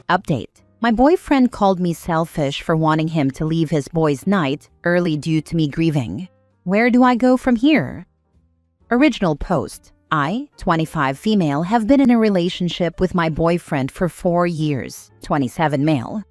Update. My boyfriend called me selfish for wanting him to leave his boys' night early due to me grieving. Where do I go from here? Original post. I, 25 female, have been in a relationship with my boyfriend for 4 years, 27 male.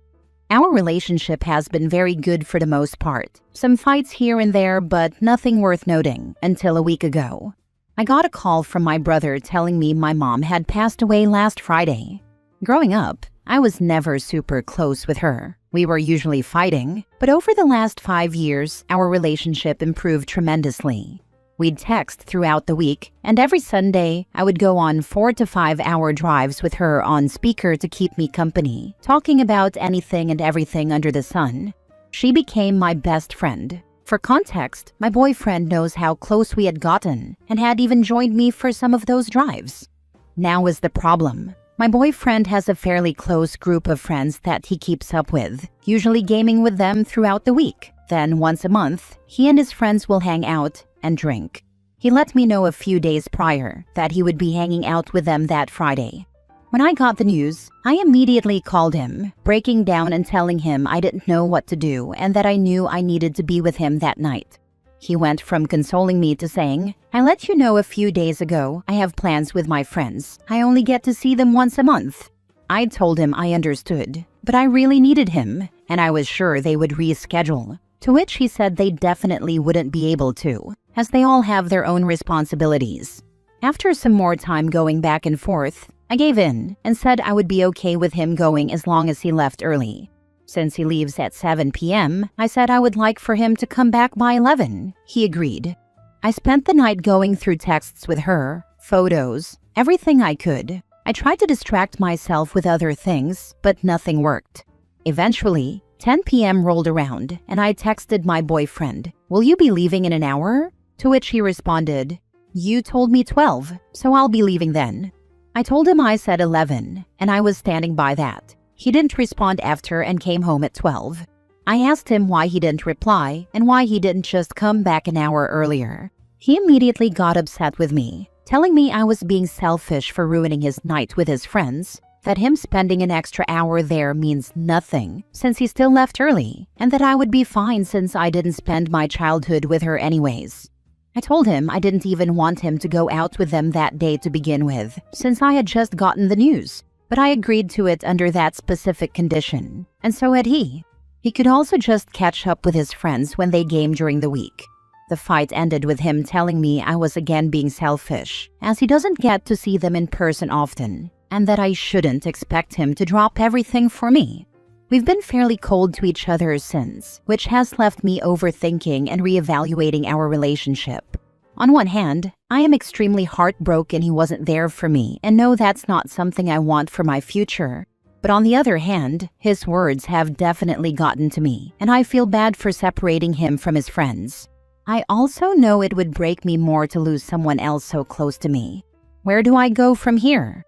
Our relationship has been very good for the most part. Some fights here and there, but nothing worth noting until a week ago. I got a call from my brother telling me my mom had passed away last Friday. Growing up, I was never super close with her. We were usually fighting, but over the last 5 years, our relationship improved tremendously. We'd text throughout the week, and every Sunday, I would go on 4 to 5 hour drives with her on speaker to keep me company, talking about anything and everything under the sun. She became my best friend. For context, my boyfriend knows how close we had gotten and had even joined me for some of those drives. Now is the problem. My boyfriend has a fairly close group of friends that he keeps up with, usually gaming with them throughout the week. Then once a month, he and his friends will hang out and drink. He let me know a few days prior that he would be hanging out with them that Friday. When I got the news, I immediately called him, breaking down and telling him I didn't know what to do and that I knew I needed to be with him that night. He went from consoling me to saying, "I let you know a few days ago I have plans with my friends. I only get to see them once a month." I told him I understood, but I really needed him, and I was sure they would reschedule. To which he said they definitely wouldn't be able to, as they all have their own responsibilities. After some more time going back and forth, I gave in and said I would be okay with him going as long as he left early. Since he leaves at 7 p.m., I said I would like for him to come back by 11. He agreed. I spent the night going through texts with her, photos, everything I could. I tried to distract myself with other things, but nothing worked. Eventually, 10 p.m. rolled around, and I texted my boyfriend, "Will you be leaving in an hour?" To which he responded, "You told me 12, so I'll be leaving then." I told him I said 11, and I was standing by that. He didn't respond after and came home at 12. I asked him why he didn't reply and why he didn't just come back an hour earlier. He immediately got upset with me, telling me I was being selfish for ruining his night with his friends, that him spending an extra hour there means nothing since he still left early, and that I would be fine since I didn't spend my childhood with her anyways. I told him I didn't even want him to go out with them that day to begin with, since I had just gotten the news. But I agreed to it under that specific condition, and so had he. He could also just catch up with his friends when they game during the week. The fight ended with him telling me I was again being selfish, as he doesn't get to see them in person often, and that I shouldn't expect him to drop everything for me. We've been fairly cold to each other since, which has left me overthinking and reevaluating our relationship. On one hand, I am extremely heartbroken he wasn't there for me and know that's not something I want for my future. But on the other hand, his words have definitely gotten to me, and I feel bad for separating him from his friends. I also know it would break me more to lose someone else so close to me. Where do I go from here?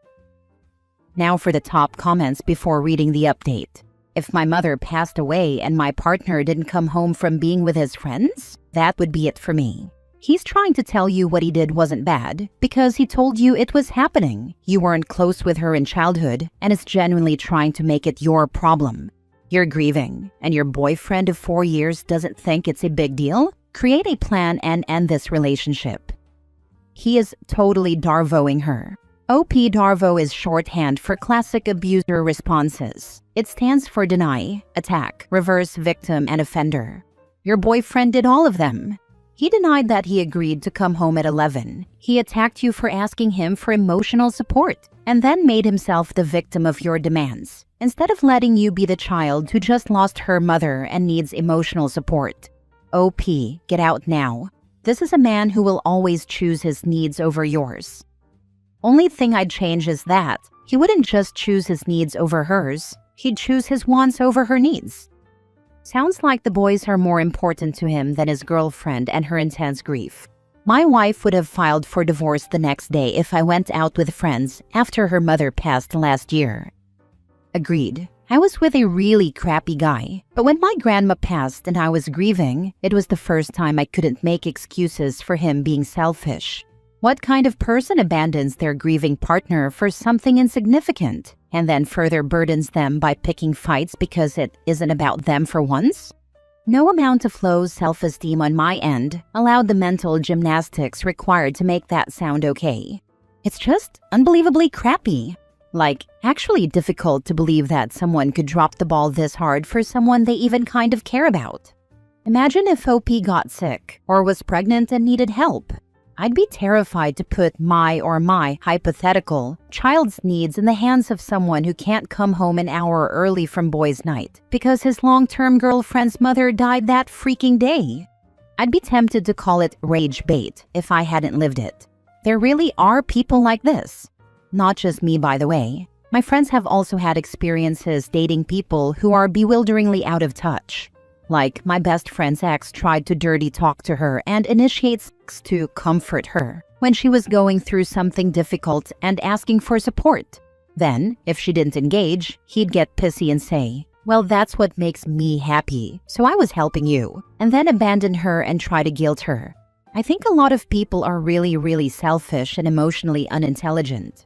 Now for the top comments before reading the update. If my mother passed away and my partner didn't come home from being with his friends, that would be it for me. He's trying to tell you what he did wasn't bad because he told you it was happening. You weren't close with her in childhood and is genuinely trying to make it your problem. You're grieving, and your boyfriend of 4 years doesn't think it's a big deal? Create a plan and end this relationship. He is totally Darvoing her. OP Darvo is shorthand for classic abuser responses. It stands for deny, attack, reverse victim, and offender. Your boyfriend did all of them. He denied that he agreed to come home at 11. He attacked you for asking him for emotional support, and then made himself the victim of your demands, instead of letting you be the child who just lost her mother and needs emotional support. OP, get out now. This is a man who will always choose his needs over yours. Only thing I'd change is that he wouldn't just choose his needs over hers, he'd choose his wants over her needs. Sounds like the boys are more important to him than his girlfriend and her intense grief. My wife would have filed for divorce the next day if I went out with friends after her mother passed last year. Agreed. I was with a really crappy guy, but when my grandma passed and I was grieving, it was the first time I couldn't make excuses for him being selfish. What kind of person abandons their grieving partner for something insignificant and then further burdens them by picking fights because it isn't about them for once? No amount of low self-esteem on my end allowed the mental gymnastics required to make that sound okay. It's just unbelievably crappy. Like, actually difficult to believe that someone could drop the ball this hard for someone they even kind of care about. Imagine if OP got sick or was pregnant and needed help. I'd be terrified to put my hypothetical child's needs in the hands of someone who can't come home an hour early from boys' night because his long-term girlfriend's mother died that freaking day. I'd be tempted to call it rage bait if I hadn't lived it. There really are people like this. Not just me, by the way. My friends have also had experiences dating people who are bewilderingly out of touch. Like, my best friend's ex tried to dirty talk to her and initiate sex to comfort her when she was going through something difficult and asking for support. Then, if she didn't engage, he'd get pissy and say, "Well, that's what makes me happy, so I was helping you," and then abandon her and try to guilt her. I think a lot of people are really selfish and emotionally unintelligent.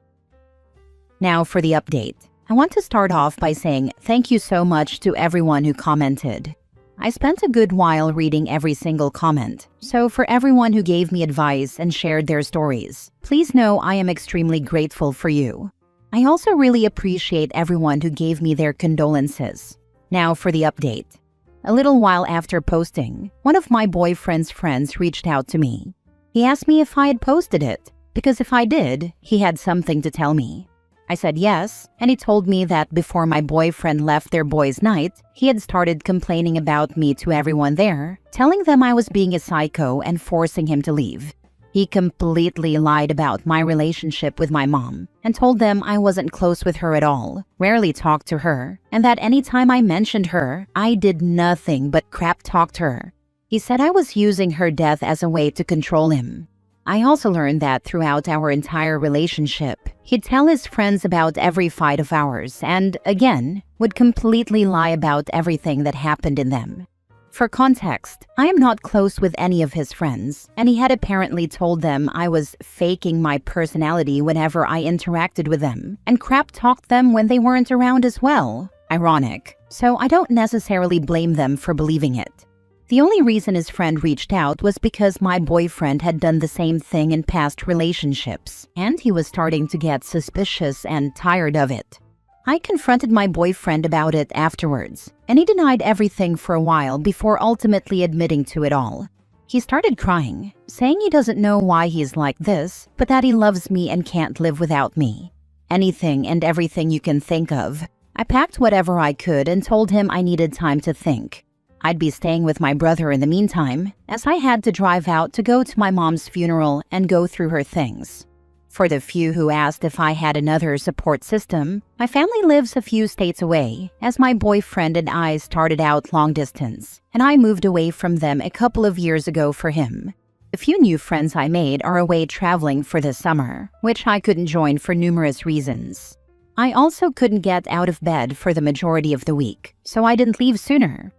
Now for the update. I want to start off by saying thank you so much to everyone who commented. I spent a good while reading every single comment, so for everyone who gave me advice and shared their stories, please know I am extremely grateful for you. I also really appreciate everyone who gave me their condolences. Now for the update. A little while after posting, one of my boyfriend's friends reached out to me. He asked me if I had posted it, because if I did, he had something to tell me. I said yes, and he told me that before my boyfriend left their boys' night, he had started complaining about me to everyone there, telling them I was being a psycho and forcing him to leave. He completely lied about my relationship with my mom and told them I wasn't close with her at all, rarely talked to her, and that anytime I mentioned her, I did nothing but crap talk to her. He said I was using her death as a way to control him. I also learned that throughout our entire relationship, he'd tell his friends about every fight of ours and, again, would completely lie about everything that happened in them. For context, I am not close with any of his friends, and he had apparently told them I was faking my personality whenever I interacted with them, and crap-talked them when they weren't around as well. Ironic. So I don't necessarily blame them for believing it. The only reason his friend reached out was because my boyfriend had done the same thing in past relationships, and he was starting to get suspicious and tired of it. I confronted my boyfriend about it afterwards, and he denied everything for a while before ultimately admitting to it all. He started crying, saying he doesn't know why he's like this, but that he loves me and can't live without me. Anything and everything you can think of. I packed whatever I could and told him I needed time to think. I'd be staying with my brother in the meantime, as I had to drive out to go to my mom's funeral and go through her things. For the few who asked if I had another support system, my family lives a few states away, as my boyfriend and I started out long distance, and I moved away from them a couple of years ago for him. The few new friends I made are away traveling for the summer, which I couldn't join for numerous reasons. I also couldn't get out of bed for the majority of the week, so I didn't leave sooner.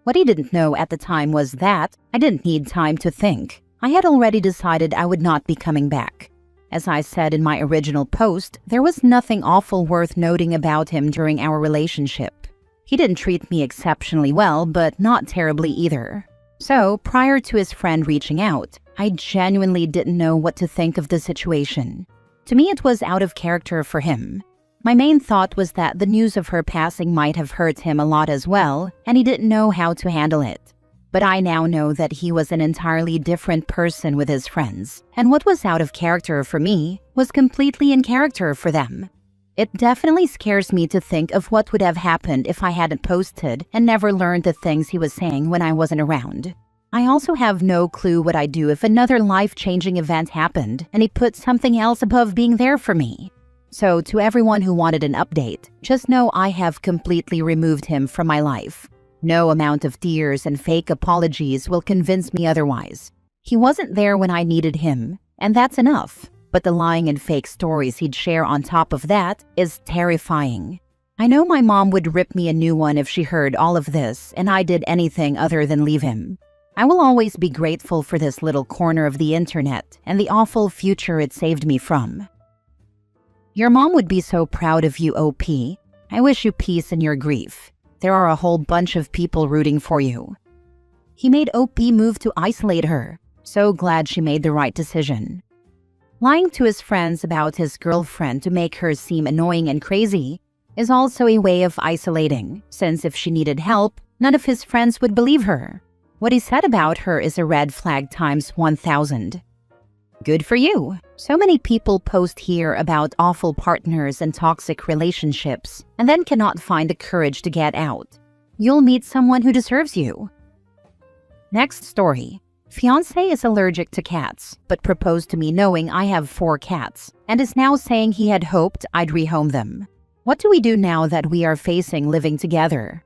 What he didn't know at the time was that I didn't need time to think. I had already decided I would not be coming back. As I said in my original post, there was nothing awful worth noting about him during our relationship. He didn't treat me exceptionally well, but not terribly either. So, prior to his friend reaching out, I genuinely didn't know what to think of the situation. To me, it was out of character for him. My main thought was that the news of her passing might have hurt him a lot as well, and he didn't know how to handle it. But I now know that he was an entirely different person with his friends, and what was out of character for me was completely in character for them. It definitely scares me to think of what would have happened if I hadn't posted and never learned the things he was saying when I wasn't around. I also have no clue what I'd do if another life-changing event happened and he put something else above being there for me. So, to everyone who wanted an update, just know I have completely removed him from my life. No amount of tears and fake apologies will convince me otherwise. He wasn't there when I needed him, and that's enough. But the lying and fake stories he'd share on top of that is terrifying. I know my mom would rip me a new one if she heard all of this and I did anything other than leave him. I will always be grateful for this little corner of the internet and the awful future it saved me from. Your mom would be so proud of you, OP. I wish you peace in your grief. There are a whole bunch of people rooting for you. He made OP move to isolate her. So glad she made the right decision. Lying to his friends about his girlfriend to make her seem annoying and crazy is also a way of isolating, since if she needed help, none of his friends would believe her. What he said about her is a red flag times 1,000. Good for you. So many people post here about awful partners and toxic relationships and then cannot find the courage to get out. You'll meet someone who deserves you. Next story. Fiance is allergic to cats, but proposed to me knowing I have 4 cats and is now saying he had hoped I'd rehome them. What do we do now that we are facing living together?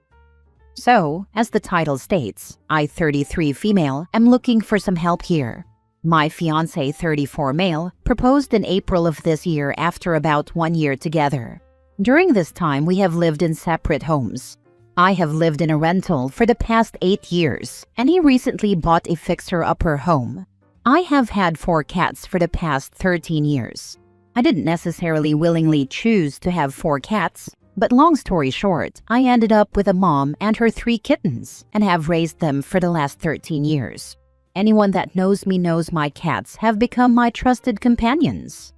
So, as the title states, I, 33 female, am looking for some help here. My fiancé, 34 male, proposed in April of this year after about 1 year together. During this time, we have lived in separate homes. I have lived in a rental for the past 8 years, and he recently bought a fixer-upper home. I have had 4 cats for the past 13 years. I didn't necessarily willingly choose to have 4 cats, but long story short, I ended up with a mom and her 3 kittens and have raised them for the last 13 years. Anyone that knows me knows my cats have become my trusted companions.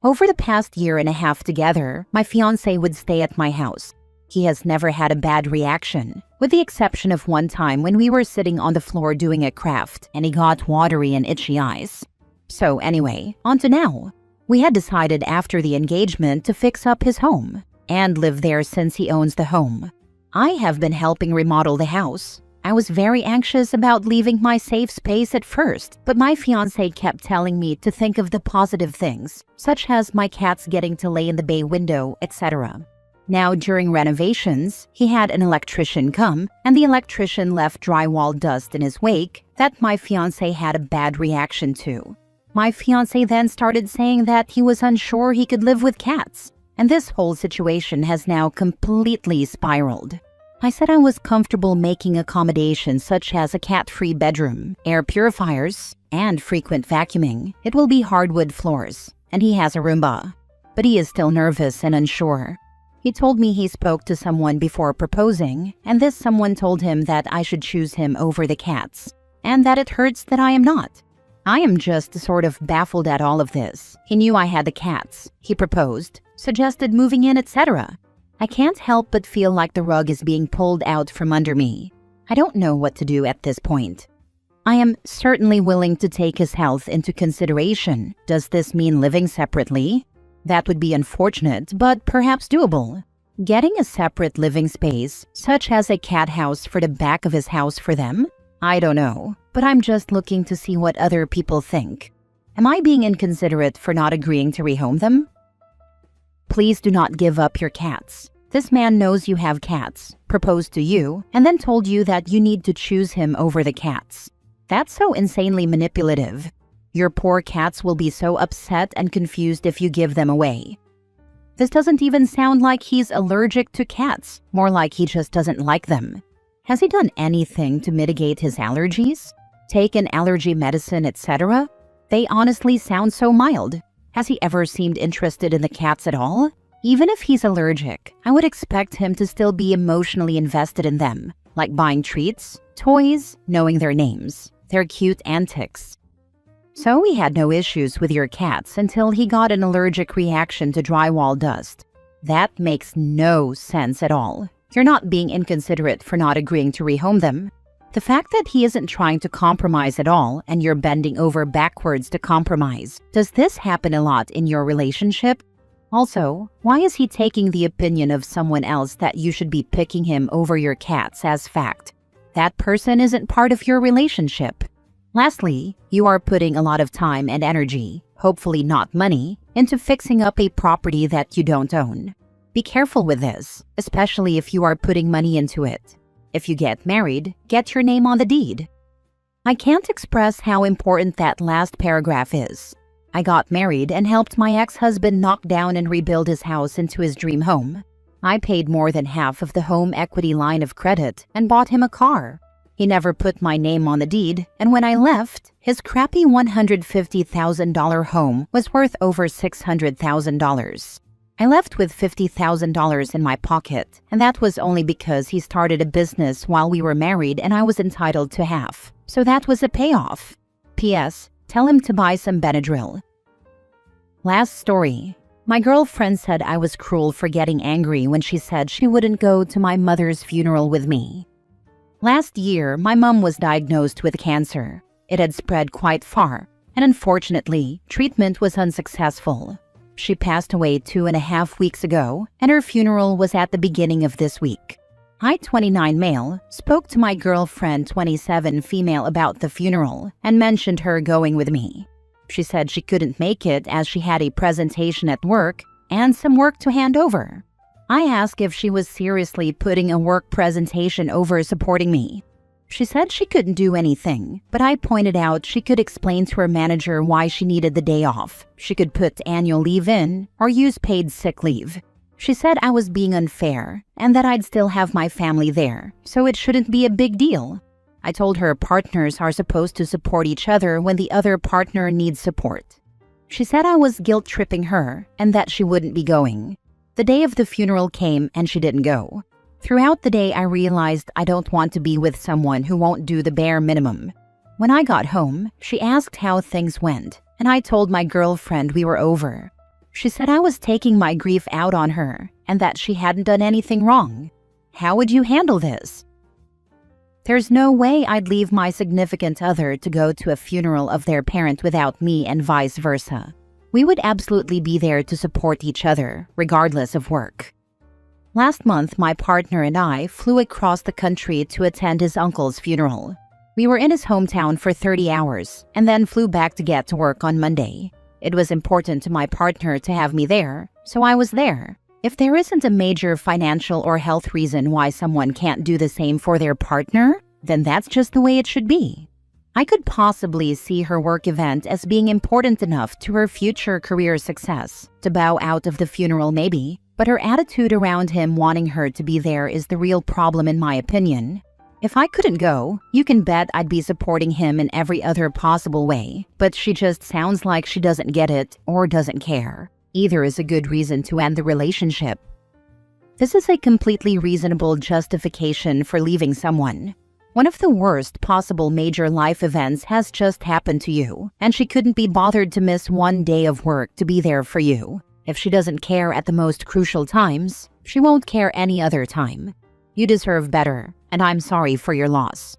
Over the past year and a half together, my fiancé would stay at my house. He has never had a bad reaction, with the exception of one time when we were sitting on the floor doing a craft and he got watery and itchy eyes. So anyway, on to now. We had decided after the engagement to fix up his home and live there since he owns the home. I have been helping remodel the house. I was very anxious about leaving my safe space at first, but my fiancé kept telling me to think of the positive things, such as my cats getting to lay in the bay window, etc. Now, during renovations, he had an electrician come, and the electrician left drywall dust in his wake that my fiancé had a bad reaction to. My fiancé then started saying that he was unsure he could live with cats, and this whole situation has now completely spiraled. I said I was comfortable making accommodations such as a cat-free bedroom, air purifiers, and frequent vacuuming. It will be hardwood floors, and he has a Roomba. But he is still nervous and unsure. He told me he spoke to someone before proposing, and this someone told him that I should choose him over the cats, and that it hurts that I am not. I am just sort of baffled at all of this. He knew I had the cats. He proposed, suggested moving in, etc. I can't help but feel like the rug is being pulled out from under me. I don't know what to do at this point. I am certainly willing to take his health into consideration. Does this mean living separately? That would be unfortunate, but perhaps doable. Getting a separate living space, such as a cat house for the back of his house for them? I don't know, but I'm just looking to see what other people think. Am I being inconsiderate for not agreeing to rehome them? Please do not give up your cats. This man knows you have cats, proposed to you, and then told you that you need to choose him over the cats. That's so insanely manipulative. Your poor cats will be so upset and confused if you give them away. This doesn't even sound like he's allergic to cats, more like he just doesn't like them. Has he done anything to mitigate his allergies? Taken allergy medicine, etc.? They honestly sound so mild. Has he ever seemed interested in the cats at all? Even if he's allergic, I would expect him to still be emotionally invested in them, like buying treats, toys, knowing their names, their cute antics. So we had no issues with your cats until he got an allergic reaction to drywall dust. That makes no sense at all. You're not being inconsiderate for not agreeing to rehome them. The fact that he isn't trying to compromise at all and you're bending over backwards to compromise, does this happen a lot in your relationship? Also, why is he taking the opinion of someone else that you should be picking him over your cats as fact? That person isn't part of your relationship. Lastly, you are putting a lot of time and energy, hopefully not money, into fixing up a property that you don't own. Be careful with this, especially if you are putting money into it. If you get married, get your name on the deed. I can't express how important that last paragraph is. I got married and helped my ex-husband knock down and rebuild his house into his dream home. I paid more than half of the home equity line of credit and bought him a car. He never put my name on the deed, and when I left, his crappy $150,000 home was worth over $600,000. I left with $50,000 in my pocket, and that was only because he started a business while we were married and I was entitled to half. So that was a payoff. P.S. Tell him to buy some Benadryl. Last story. My girlfriend said I was cruel for getting angry when she said she wouldn't go to my mother's funeral with me. Last year, my mom was diagnosed with cancer. It had spread quite far, and unfortunately, treatment was unsuccessful. She passed away 2.5 weeks ago, and her funeral was at the beginning of this week. I, 29 male, spoke to my girlfriend, 27 female, about the funeral and mentioned her going with me. She said she couldn't make it as she had a presentation at work and some work to hand over. I asked if she was seriously putting a work presentation over supporting me. She said she couldn't do anything, but I pointed out she could explain to her manager why she needed the day off. She could put annual leave in or use paid sick leave. She said I was being unfair and that I'd still have my family there, so it shouldn't be a big deal. I told her partners are supposed to support each other when the other partner needs support. She said I was guilt-tripping her and that she wouldn't be going. The day of the funeral came and she didn't go. Throughout the day, I realized I don't want to be with someone who won't do the bare minimum. When I got home, she asked how things went, and I told my girlfriend we were over. She said I was taking my grief out on her and that she hadn't done anything wrong. How would you handle this? There's no way I'd leave my significant other to go to a funeral of their parent without me and vice versa. We would absolutely be there to support each other, regardless of work. Last month, my partner and I flew across the country to attend his uncle's funeral. We were in his hometown for 30 hours and then flew back to get to work on Monday. It was important to my partner to have me there, so I was there. If there isn't a major financial or health reason why someone can't do the same for their partner, then that's just the way it should be. I could possibly see her work event as being important enough to her future career success to bow out of the funeral maybe, but her attitude around him wanting her to be there is the real problem in my opinion. If I couldn't go, you can bet I'd be supporting him in every other possible way, but she just sounds like she doesn't get it or doesn't care. Either is a good reason to end the relationship. This is a completely reasonable justification for leaving someone. One of the worst possible major life events has just happened to you, and she couldn't be bothered to miss one day of work to be there for you. If she doesn't care at the most crucial times, she won't care any other time. You deserve better, and I'm sorry for your loss.